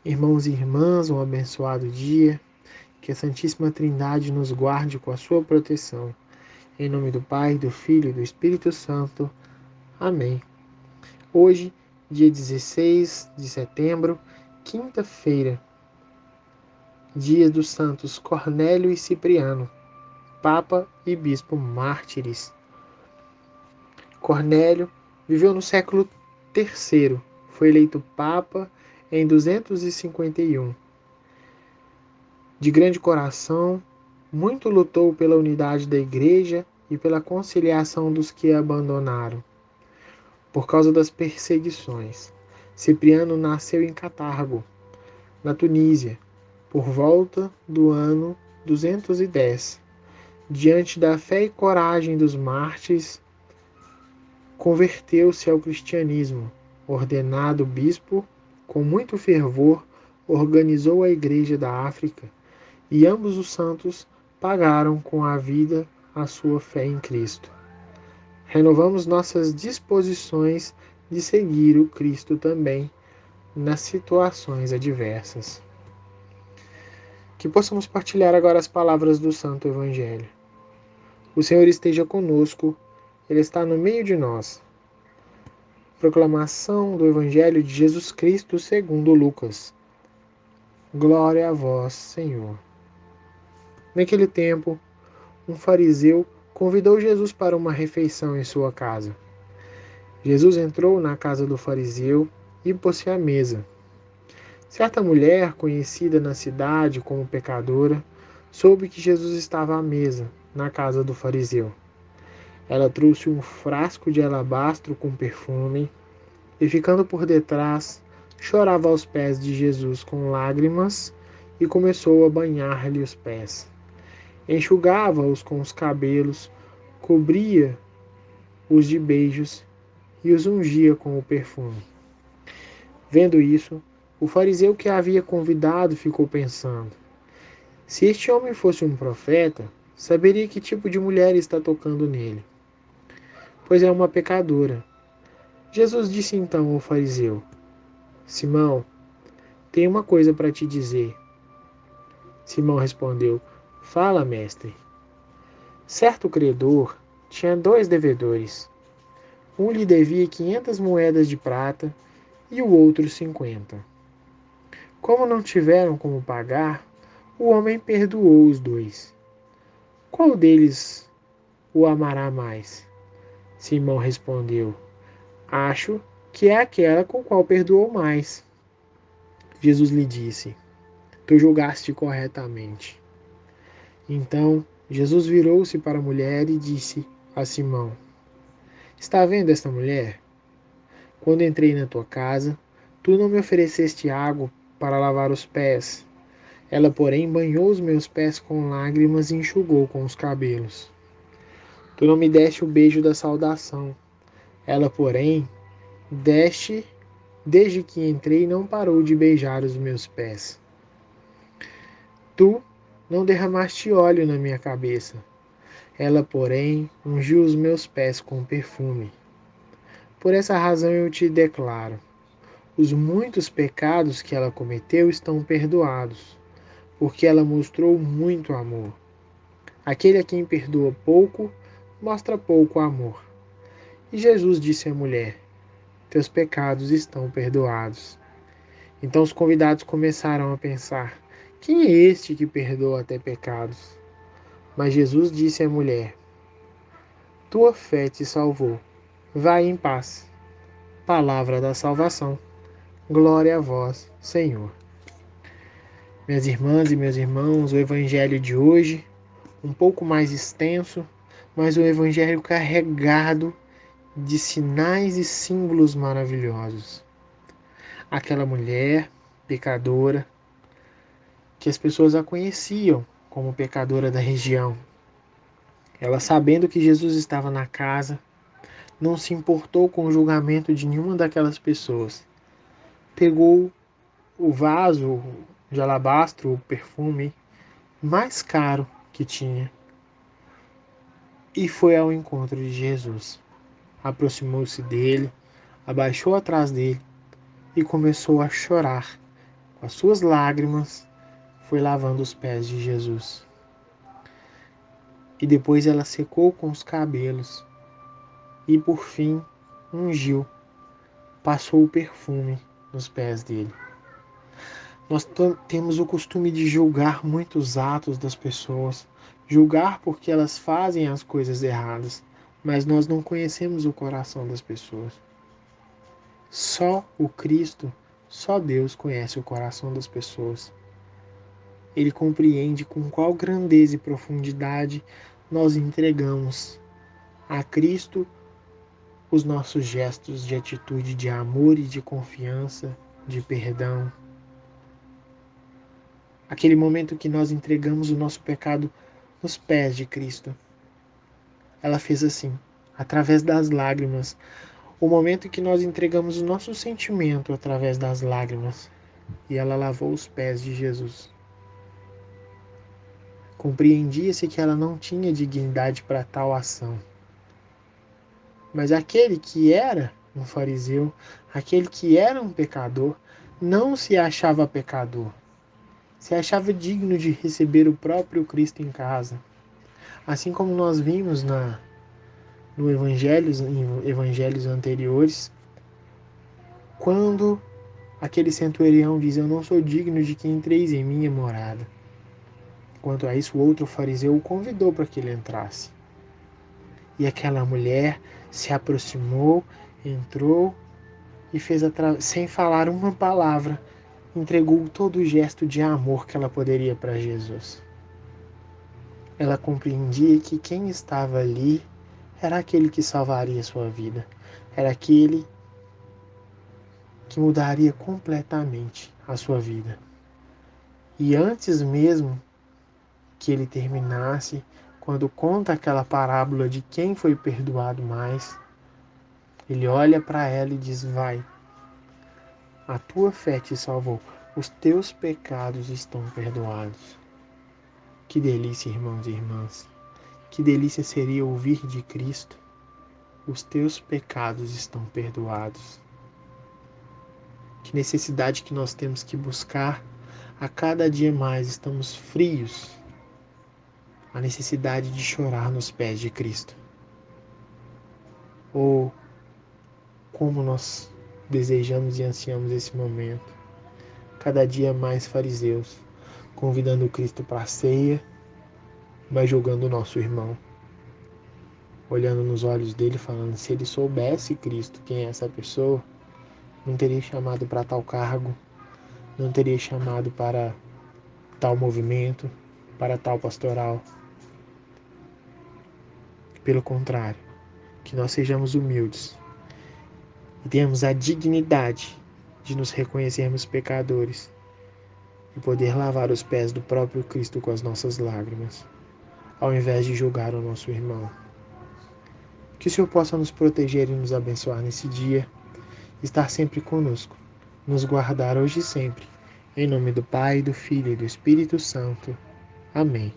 Irmãos e irmãs, um abençoado dia. Que a Santíssima Trindade nos guarde com a sua proteção. Em nome do Pai, do Filho e do Espírito Santo. Amém. Hoje, dia 16 de setembro, quinta-feira, dia dos santos Cornélio e Cipriano, Papa e Bispo mártires. Cornélio viveu no século III, foi eleito Papa em 251. De grande coração, muito lutou pela unidade da Igreja e pela conciliação dos que a abandonaram, por causa das perseguições. Cipriano nasceu em Catargo, na Tunísia, por volta do ano 210. Diante da fé e coragem dos mártires, converteu-se ao cristianismo. Ordenado bispo, com muito fervor, organizou a Igreja da África, e ambos os santos pagaram com a vida a sua fé em Cristo. Renovamos nossas disposições de seguir o Cristo também nas situações adversas. Que possamos partilhar agora as palavras do Santo Evangelho. O Senhor esteja conosco, Ele está no meio de nós. Proclamação do Evangelho de Jesus Cristo segundo Lucas. Glória a vós, Senhor. Naquele tempo, um fariseu convidou Jesus para uma refeição em sua casa. Jesus entrou na casa do fariseu e pôs-se à mesa. Certa mulher, conhecida na cidade como pecadora, soube que Jesus estava à mesa, na casa do fariseu. Ela trouxe um frasco de alabastro com perfume e, ficando por detrás, chorava aos pés de Jesus com lágrimas e começou a banhar-lhe os pés. Enxugava-os com os cabelos, cobria-os de beijos e os ungia com o perfume. Vendo isso, o fariseu que a havia convidado ficou pensando: se este homem fosse um profeta, saberia que tipo de mulher está tocando nele, pois é uma pecadora. Jesus disse então ao fariseu: Simão, tenho uma coisa para te dizer. Simão respondeu: fala, mestre. Certo credor tinha 2 devedores. Um lhe devia 500 moedas de prata e o outro 50. Como não tiveram como pagar, o homem perdoou os 2. Qual deles o amará mais? Simão respondeu: acho que é aquela com qual perdoou mais. Jesus lhe disse: tu julgaste corretamente. Então Jesus virou-se para a mulher e disse a Simão: está vendo esta mulher? Quando entrei na tua casa, tu não me ofereceste água para lavar os pés. Ela, porém, banhou os meus pés com lágrimas e enxugou com os cabelos. Tu não me deste o beijo da saudação. Ela, porém, desde que entrei, não parou de beijar os meus pés. Tu não derramaste óleo na minha cabeça. Ela, porém, ungiu os meus pés com perfume. Por essa razão eu te declaro: os muitos pecados que ela cometeu estão perdoados, porque ela mostrou muito amor. Aquele a quem perdoa pouco, mostra pouco amor. E Jesus disse à mulher: teus pecados estão perdoados. Então os convidados começaram a pensar: quem é este que perdoa até pecados? Mas Jesus disse à mulher: tua fé te salvou. Vai em paz. Palavra da salvação. Glória a vós, Senhor. Minhas irmãs e meus irmãos, o evangelho de hoje, um pouco mais extenso, mas um evangelho carregado de sinais e símbolos maravilhosos. Aquela mulher pecadora, que as pessoas a conheciam como pecadora da região. Ela, sabendo que Jesus estava na casa, não se importou com o julgamento de nenhuma daquelas pessoas. Pegou o vaso de alabastro, o perfume mais caro que tinha, e foi ao encontro de Jesus. Aproximou-se dele, abaixou atrás dele e começou a chorar com as suas lágrimas, foi lavando os pés de Jesus. E depois ela secou com os cabelos e, por fim, ungiu, passou o perfume nos pés dele. Nós temos o costume de julgar muitos atos das pessoas, julgar porque elas fazem as coisas erradas, mas nós não conhecemos o coração das pessoas. Só o Cristo, só Deus conhece o coração das pessoas. Ele compreende com qual grandeza e profundidade nós entregamos a Cristo os nossos gestos de atitude de amor e de confiança, de perdão. Aquele momento que nós entregamos o nosso pecado nos pés de Cristo. Ela fez assim, através das lágrimas. O momento que nós entregamos o nosso sentimento através das lágrimas. E ela lavou os pés de Jesus. Compreendia-se que ela não tinha dignidade para tal ação. Mas aquele que era um fariseu, aquele que era um pecador, não se achava pecador. Se achava digno de receber o próprio Cristo em casa. Assim como nós vimos em evangelhos anteriores, quando aquele centurião diz: eu não sou digno de que entreis em minha morada. Quanto a isso, o outro fariseu o convidou para que ele entrasse. E aquela mulher se aproximou, entrou e fez, sem falar uma palavra, entregou todo o gesto de amor que ela poderia para Jesus. Ela compreendia que quem estava ali era aquele que salvaria sua vida, era aquele que mudaria completamente a sua vida. E antes mesmo que ele terminasse, quando conta aquela parábola de quem foi perdoado mais, ele olha para ela e diz: vai, a tua fé te salvou, os teus pecados estão perdoados. Que delícia, irmãos e irmãs. Que delícia seria ouvir de Cristo: os teus pecados estão perdoados. Que necessidade que nós temos que buscar a cada dia mais. Estamos frios. A necessidade de chorar nos pés de Cristo. Ou como nós desejamos e ansiamos esse momento. Cada dia mais fariseus, convidando Cristo para a ceia, mas julgando o nosso irmão. Olhando nos olhos dele, falando: se ele soubesse, Cristo, quem é essa pessoa, não teria chamado para tal cargo, não teria chamado para tal movimento, para tal pastoral. Pelo contrário, que nós sejamos humildes e tenhamos a dignidade de nos reconhecermos pecadores e poder lavar os pés do próprio Cristo com as nossas lágrimas, ao invés de julgar o nosso irmão. Que o Senhor possa nos proteger e nos abençoar nesse dia, estar sempre conosco, nos guardar hoje e sempre. Em nome do Pai, do Filho e do Espírito Santo. Amém.